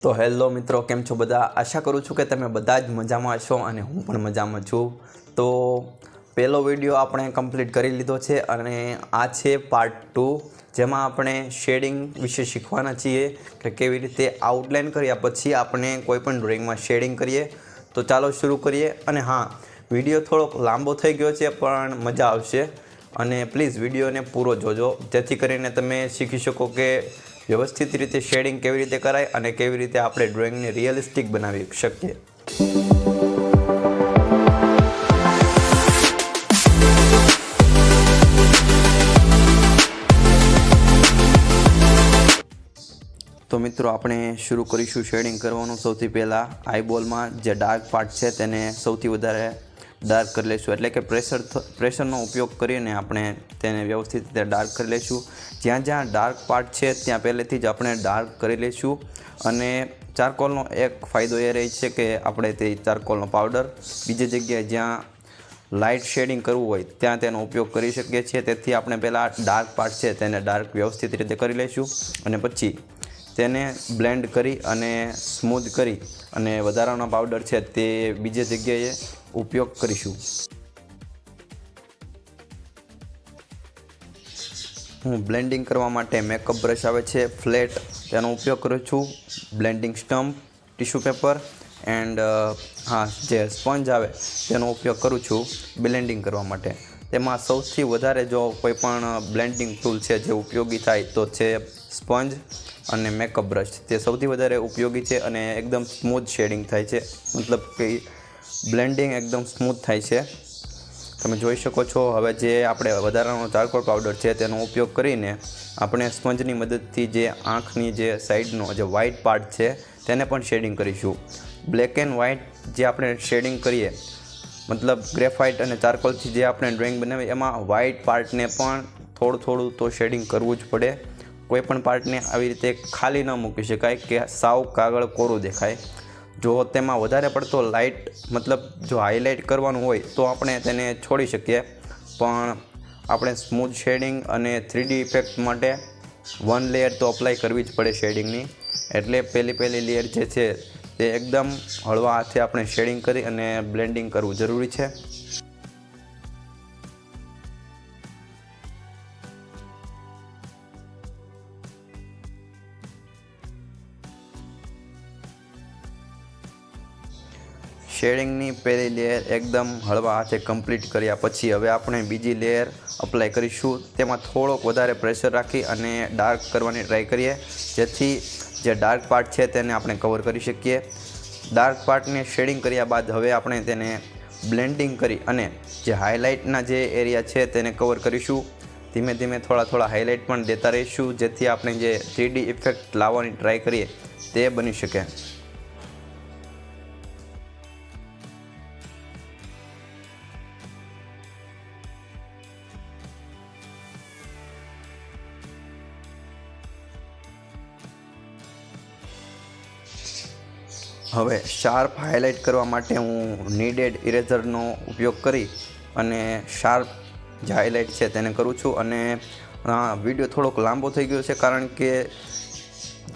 તો હેલો મિત્રો, કેમ છો બધા? આશા કરું છું કે તમે બધા જ મજામાં છો અને હું પણ મજામાં છું. તો પહેલો વિડીયો આપણે કમ્પ્લીટ કરી લીધો છે અને આ છે પાર્ટ 2, જેમાં આપણે શેડિંગ વિશે શીખવાના છીએ કે કેવી રીતે આઉટલાઇન કર્યા પછી આપણે કોઈપણ ડ્રોઈંગમાં શેડિંગ કરીએ. તો ચાલો શરૂ કરીએ. અને હા, વિડીયો થોડોક લાંબો થઈ ગયો છે પણ મજા આવશે અને પ્લીઝ વિડીયોને પૂરો જોજો, જેથી કરીને તમે શીખી શકો કે વ્યવસ્થિત રીતે શેડિંગ કેવી રીતે કરાય અને કેવી રીતે આપણે ડ્રોઈંગને રિયલિસ્ટિક બનાવી શકીએ. તો મિત્રો, આપણે શરૂ કરીશું શેડિંગ કરવાનું. સૌથી પહેલાં આઈબોલમાં જે ડાર્ક પાર્ટ છે તેને સૌથી વધારે ડાર્ક કરી લઈશું, એટલે કે પ્રેશરનો ઉપયોગ કરીને આપણે તેને વ્યવસ્થિત રીતે ડાર્ક કરી લઈશું. જ્યાં જ્યાં ડાર્ક પાર્ટ છે ત્યાં પહેલેથી જ આપણે ડાર્ક કરી લઈશું. અને ચારકોલનો એક ફાયદો એ રહે છે કે આપણે તે ચારકોલનો પાવડર બીજી જગ્યાએ જ્યાં લાઇટ શેડિંગ કરવું હોય ત્યાં તેનો ઉપયોગ કરી શકીએ છીએ. તેથી આપણે પહેલાં ડાર્ક પાર્ટ છે તેને ડાર્ક વ્યવસ્થિત રીતે કરી લઈશું અને પછી તેને બ્લેન્ડ કરી અને સ્મૂધ કરી અને વધારાનો પાવડર છે તે બીજી જગ્યાએ ઉપયોગ કરીશું. હું બ્લેન્ડિંગ કરવા માટે મેકઅપ બ્રશ આવે છે ફ્લેટ, તેનો ઉપયોગ કરું છું. Blending stump, tissue paper and જે સ્પંજ આવે તેનો ઉપયોગ કરું છું બ્લેન્ડિંગ કરવા માટે. તેમાં સૌથી વધારે જો કોઈ પણ બ્લેન્ડિંગ ટૂલ છે જે ઉપયોગી થાય તો છે સ્પંજ અને મેકઅપ બ્રશ. તે સૌથી વધારે ઉપયોગી છે અને એકદમ સ્મૂથ શેડિંગ થાય છે, મતલબ કે બ્લેન્ડિંગ એકદમ સ્મૂથ થાય છે. તમે જોઈ શકો છો. હવે જે આપણે વધારાનો ચારકોલ પાવડર છે તેનો ઉપયોગ કરીને આપણે સ્પંજની મદદથી જે આંખની જે સાઈડનો જે વ્હાઇટ પાર્ટ છે તેને પણ શેડિંગ કરીશું. બ્લેક એન્ડ વ્હાઇટ જે આપણે શેડિંગ કરીએ, મતલબ ગ્રેફાઇટ અને ચારકોલથી જે આપણે ડ્રોઈંગ બનાવીએ એમાં વ્હાઇટ પાર્ટને પણ થોડું થોડું તો શેડિંગ કરવું જ પડે. કોઈ પણ પાર્ટને આવી રીતે ખાલી ન મૂકી શકાય કે સાવ કાગળ કોરું દેખાય. જો તેમાં વધારે પડતો લાઇટ, મતલબ જો હાઇલાઇટ કરવાનું હોય તો આપણે તેને છોડી શકીએ, પણ આપણે સ્મૂથ શેડિંગ અને 3D ઇફેક્ટ માટે 1 લેયર તો અપ્લાય કરવી જ પડે શેડિંગની. એટલે પહેલી લેયર જે છે તે એકદમ હળવા હાથે આપણે શેડિંગ કરી અને બ્લેન્ડિંગ કરવું જરૂરી છે. શેડિંગની પહેલી લેયર એકદમ હળવા હાથે કમ્પ્લીટ કર્યા પછી હવે આપણે બીજી લેયર અપ્લાય કરીશું. તેમાં થોડોક વધારે પ્રેશર રાખી અને ડાર્ક કરવાની ટ્રાય કરીએ, જેથી જે ડાર્ક પાર્ટ છે તેને આપણે કવર કરી શકીએ. ડાર્ક પાર્ટને શેડિંગ કર્યા બાદ હવે આપણે તેને બ્લેન્ડિંગ કરી અને જે હાઇલાઇટના જે એરિયા છે તેને કવર કરીશું. ધીમે ધીમે થોડા હાઇલાઇટ પણ દેતા રહીશું, જેથી આપણે જે 3D ઇફેક્ટ લાવવાની ટ્રાય કરીએ તે બની શકે. હવે શાર્પ હાઇલાઇટ કરવા માટે હું નીડેડ ઇરેઝરનો ઉપયોગ કરી અને શાર્પ જે હાઇલાઇટ છે તેને કરું છું. અને વિડીયો થોડોક લાંબો થઈ ગયો છે કારણ કે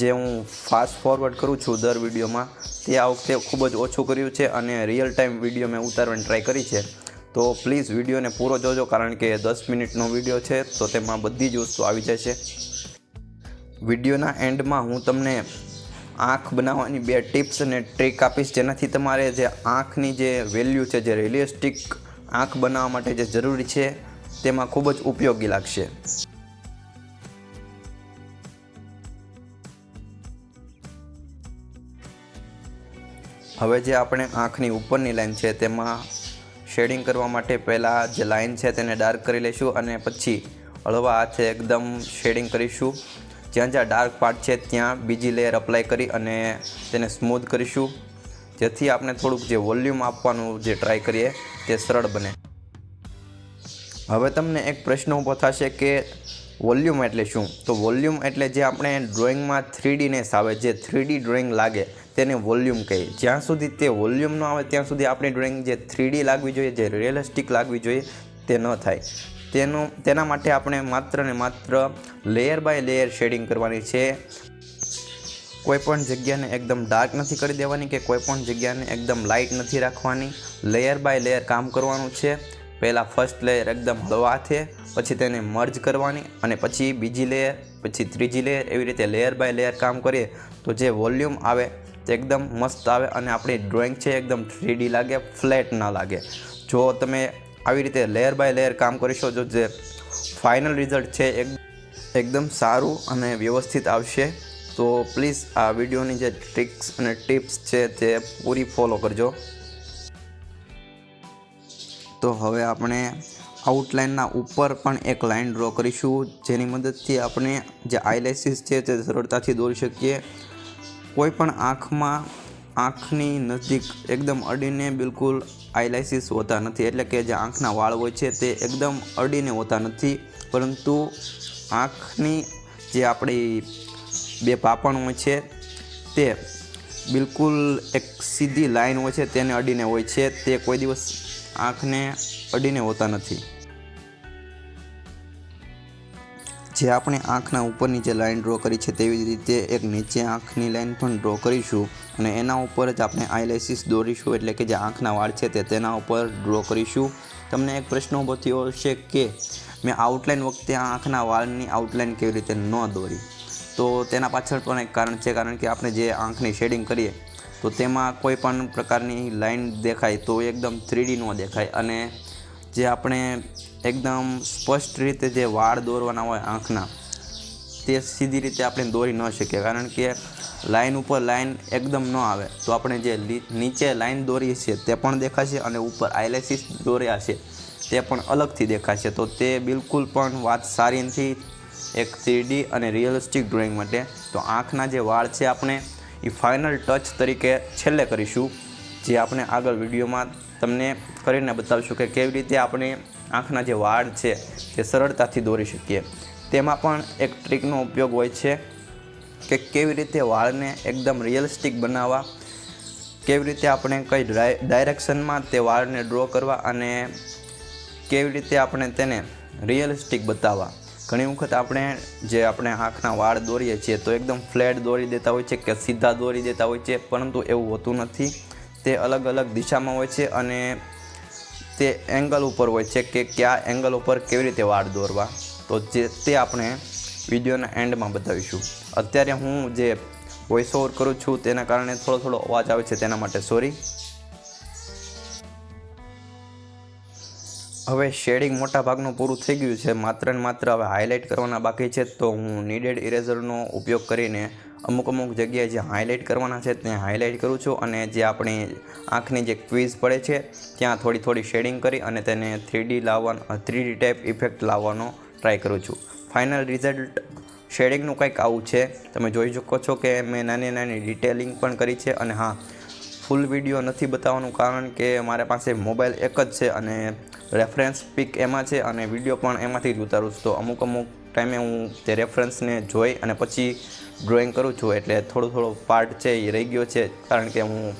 જે હું ફાસ્ટ ફોરવર્ડ કરું છું દર વિડીયોમાં તે આ વખતે ખૂબ જ ઓછું કર્યું છે અને રિયલ ટાઈમ વિડીયો મેં ઉતારવાની ટ્રાય કરી છે. તો પ્લીઝ વિડીયોને પૂરો જોજો કારણ કે 10 મિનિટનો વિડીયો છે તો તેમાં બધી જ વસ્તુ આવી જશે. વિડીયોના એન્ડમાં હું તમને આંખ બનાવવાની 2 ટિપ્સ અને ટ્રીક આપીશ, જેનાથી તમારે જે આંખની જે વેલ્યુ છે, જે રિયલિસ્ટિક આંખ બનાવવા માટે જે જરૂરી છે તેમાં ખૂબ જ ઉપયોગી લાગશે. હવે જે આપણે આંખની ઉપરની લાઈન છે તેમાં શેડિંગ કરવા માટે પહેલાં જે લાઈન છે તેને ડાર્ક કરી લઈશું અને પછી હળવા હાથે એકદમ શેડિંગ કરીશું. જ્યાં જ્યાં ડાર્ક પાર્ટ છે ત્યાં બીજી લેયર અપ્લાય કરી અને તેને સ્મૂધ કરીશું, જેથી આપણે થોડુંક જે વોલ્યુમ આપવાનું જે ટ્રાય કરીએ તે સરળ બને. હવે તમને એક પ્રશ્ન ઊભો થશે કે વોલ્યુમ એટલે શું? તો વોલ્યુમ એટલે જે આપણે ડ્રોઈંગમાં 3Dનેસ આવે, જે 3D ડ્રોઈંગ લાગે તેને વોલ્યુમ કહીએ. જ્યાં સુધી તે વોલ્યુમ ન આવે ત્યાં સુધી આપણી ડ્રોઈંગ જે 3D લાગવી જોઈએ, જે રિયલિસ્ટિક લાગવી જોઈએ તે ન થાય. તેના માટે આપણે માત્ર ને માત્ર લેયર બાય લેયર શેડિંગ કરવાની છે. કોઈ પણ જગ્યાને એકદમ ડાર્ક નથી કરી દેવાની કે કોઈ પણ જગ્યાને એકદમ લાઇટ નથી રાખવાની. લેયર બાય લેયર કામ કરવાનું છે. પહેલાં ફર્સ્ટ લેયર એકદમ હળવા હાથે, પછી તેને મર્જ કરવાની, અને પછી બીજી લેયર, પછી ત્રીજી લેયર, એવી રીતે લેયર બાય લેયર કામ કરીએ તો જે વોલ્યુમ આવે તે એકદમ મસ્ત આવે અને આપણી ડ્રોઈંગ છે એકદમ 3D લાગે, ફ્લેટ ના લાગે. જો તમે આવી રીતે લેયર બાય લેયર કામ કરીશો, જો જે ફાઇનલ રિઝલ્ટ છે એકદમ સારું અને વ્યવસ્થિત આવશે. તો પ્લીઝ આ વિડીયોની જે ટ્રિક્સ અને ટિપ્સ છે તે પૂરી ફોલો કરજો. તો હવે આપણે આઉટલાઇનના ઉપર પણ એક લાઇન ડ્રો કરીશું, જેની મદદથી આપણે જે આઈલેસીસ છે તે સરળતાથી દોરી શકીએ. કોઈ પણ આંખની નજીક એકદમ અડીને બિલકુલ આઈલેસીસ હોતા નથી, એટલે કે જે આંખના વાળ હોય છે તે એકદમ અડીને હોતા નથી, પરંતુ આંખની જે આપણી બે પાપણ હોય છે તે બિલકુલ એક સીધી લાઈન હોય છે તેને અડીને હોય છે. તે કોઈ દિવસ આંખને અડીને હોતા નથી. જે આપણે આંખના ઉપરની જે લાઈન ડ્રો કરી છે તેવી જ રીતે એક નીચે આંખની લાઈન પણ ડ્રો કરીશું અને એના ઉપર જ આપણે આઈલેસીસ દોરીશું, એટલે કે જે આંખના વાળ છે તેના ઉપર ડ્રો કરીશું. તમને એક પ્રશ્ન ઊભો થયો હશે કે મેં આઉટલાઇન વખતે આંખના વાળની આઉટલાઇન કેવી રીતે ન દોરી? તો તેના પાછળ પણ એક કારણ છે, કારણ કે આપણે જે આંખની શેડિંગ કરીએ તો તેમાં કોઈ પણ પ્રકારની લાઈન દેખાય તો એકદમ 3D ન દેખાય, અને જે આપણે એકદમ સ્પષ્ટ રીતે જે વાળ દોરવાના હોય આંખના તે સીધી રીતે આપણે દોરી ન શકીએ, કારણ કે લાઈન ઉપર લાઈન એકદમ ન આવે તો આપણે જે નીચે લાઈન દોરીએ છીએ તે પણ દેખાશે અને ઉપર આઈલેસીસ દોર્યા છે તે પણ અલગથી દેખાશે. તો તે બિલકુલ પણ વાત સારી નથી એક 3D અને રિયલિસ્ટિક ડ્રોઈંગ માટે. તો આંખના જે વાળ છે આપણે એ ફાઇનલ ટચ તરીકે છેલ્લે કરીશું, જે આપણે આગળ વિડીયોમાં તમને કરીને બતાવીશું કે કેવી રીતે આપણે આંખના જે વાળ છે તે સરળતાથી દોરી શકીએ. તેમાં પણ એક ટ્રીકનો ઉપયોગ હોય છે કે કેવી રીતે વાળને એકદમ રિયલિસ્ટિક બનાવવા, કેવી રીતે આપણે કઈ ડાયરેક્શનમાં તે વાળને ડ્રો કરવા અને કેવી રીતે આપણે તેને રિયલિસ્ટિક બતાવવા. ઘણી વખત આપણે આંખના વાળ દોરીએ છીએ તો એકદમ ફ્લેટ દોરી દેતા હોય છે કે સીધા દોરી દેતા હોય છે, પરંતુ એવું હોતું નથી. તે અલગ અલગ દિશામાં હોય છે અને તે એંગલ ઉપર હોય છે કે કયા એંગલ ઉપર કેવી રીતે વાળ દોરવા. તો તે આપણે વિડીયોના એન્ડમાં બતાવીશું. અત્યારે હું જે વોઇસ ઓવર કરું છું તેના કારણે થોડો અવાજ આવે છે, તેના માટે સોરી. હવે શેડિંગ મોટા ભાગનું પૂરું થઈ ગયું છે, માત્ર ને માત્ર હવે હાઇલાઇટ કરવાના બાકી છે. તો હું નીડેડ ઇરેઝરનો ઉપયોગ કરીને અમુક જગ્યાએ જે હાઇલાઇટ કરવાના છે ત્યાં હાઇલાઇટ કરું છું, અને જે આપણી આંખની જે ક્વીઝ પડે છે ત્યાં થોડી શેડિંગ કરી અને તેને 3D ટાઈપ ઇફેક્ટ લાવવાનો ટ્રાય કરું છું. ફાઇનલ રિઝલ્ટ શેડિંગનું કંઈક આવું છે. તમે જોઈ શકો છો કે મેં નાની ડિટેલિંગ પણ કરી છે. અને હા, ફૂલ વિડીયો નથી બતાવવાનું કારણ કે મારા પાસે મોબાઈલ એક જ છે અને રેફરન્સ પિક એમાં છે અને વિડીયો પણ એમાંથી જ ઉતારું છું. તો અમુક ટાઈમે હું તે રેફરન્સને જોઈ અને પછી ડ્રોઈંગ કરું છું, એટલે થોડો પાર્ટ છે એ રહી ગયો છે, કારણ કે હું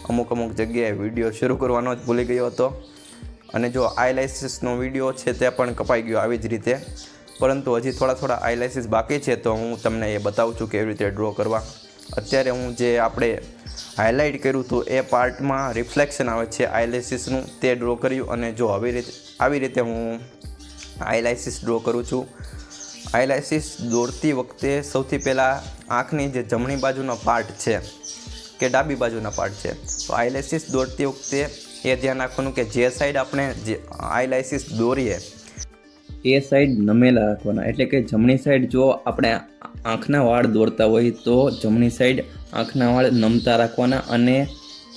અમુક જગ્યાએ વિડીયો શરૂ કરવાનો જ ભૂલી ગયો હતો. અને જો આઈલાઇસીસનો વિડીયો છે તે પણ કપાઈ ગયો આવી જ રીતે, પરંતુ હજી થોડા આઈલાઇસીસ બાકી છે, તો હું તમને એ બતાવું છું કેવી રીતે ડ્રો કરવા. અત્યારે હું જે આપણે હાઇલાઇટ કર્યું હતું એ પાર્ટમાં રિફ્લેક્શન આવે છે આઈલાઇસીસનું, તે ડ્રો કર્યું. અને જો આવી રીતે હું આઈલાઇસીસ ડ્રો કરું છું. આઈલાઇસીસ દોરતી વખતે સૌથી પહેલાં આંખની જે જમણી બાજુનો પાર્ટ છે કે ડાબી બાજુના પાર્ટ છે, તો આઈલાઇસીસ દોરતી વખતે એ ધ્યાન રાખવાનું કે જે સાઈડ આપણે જે આઈલાઇસીસ દોરીએ એ સાઈડ નમેલા રાખવાના. એટલે કે જમણી સાઈડ જો આપણે આંખના વાળ દોરતા હોય તો જમણી સાઈડ આંખના વાળ નમતા રાખવાના અને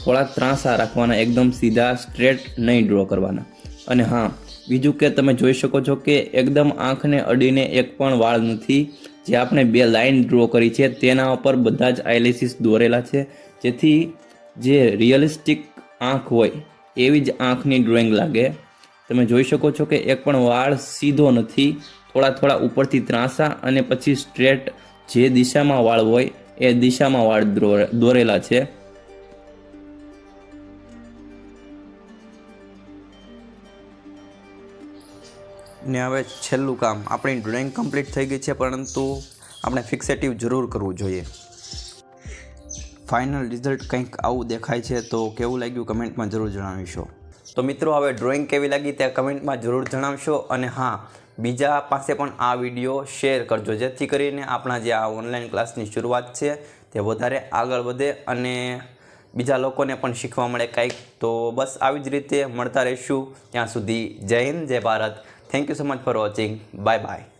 થોડા ત્રાંસા રાખવાના, એકદમ સીધા સ્ટ્રેટ નહીં ડ્રો કરવાના. અને હા, બીજું કે તમે જોઈ શકો છો કે એકદમ આંખને અડીને એક પણ વાળ નથી. જે આપણે બે લાઇન ડ્રો કરી છે તેના ઉપર બધા જ આઈલેસીસ દોરેલા છે, જેથી જે રિયલિસ્ટિક આંખ હોય એવી જ આંખની ડ્રોઈંગ લાગે. તમે જોઈ શકો છો કે એક પણ વાળ સીધો નથી, થોડા ઉપરથી ત્રાંસા અને પછી સ્ટ્રેટ જે દિશામાં વાળ હોય એ દિશામાં વાળ દોરેલા છે. ને હવે છેલ્લું કામ, આપણી ડ્રોઈંગ કમ્પ્લીટ થઈ ગઈ છે, પરંતુ આપણે ફિક્સેટિવ જરૂર કરવું જોઈએ. ફાઇનલ રિઝલ્ટ કંઈક આવું દેખાય છે. તો કેવું લાગ્યું કમેન્ટમાં જરૂર જણાવીશો. તો મિત્રો હવે ડ્રોઈંગ કેવી લાગી તે કમેન્ટમાં જરૂર જણાવશો. અને હા, બીજા પાસે પણ આ વિડીયો શેર કરજો, જેથી કરીને આપણા જે આ ઓનલાઈન ક્લાસની શરૂઆત છે તે વધારે આગળ વધે અને બીજા લોકોને પણ શીખવા મળે કંઈક. તો બસ આવી જ રીતે મળતા રહીશું. ત્યાં સુધી જય હિન્દ, જય Bharat. Thank you so much for watching. Bye bye.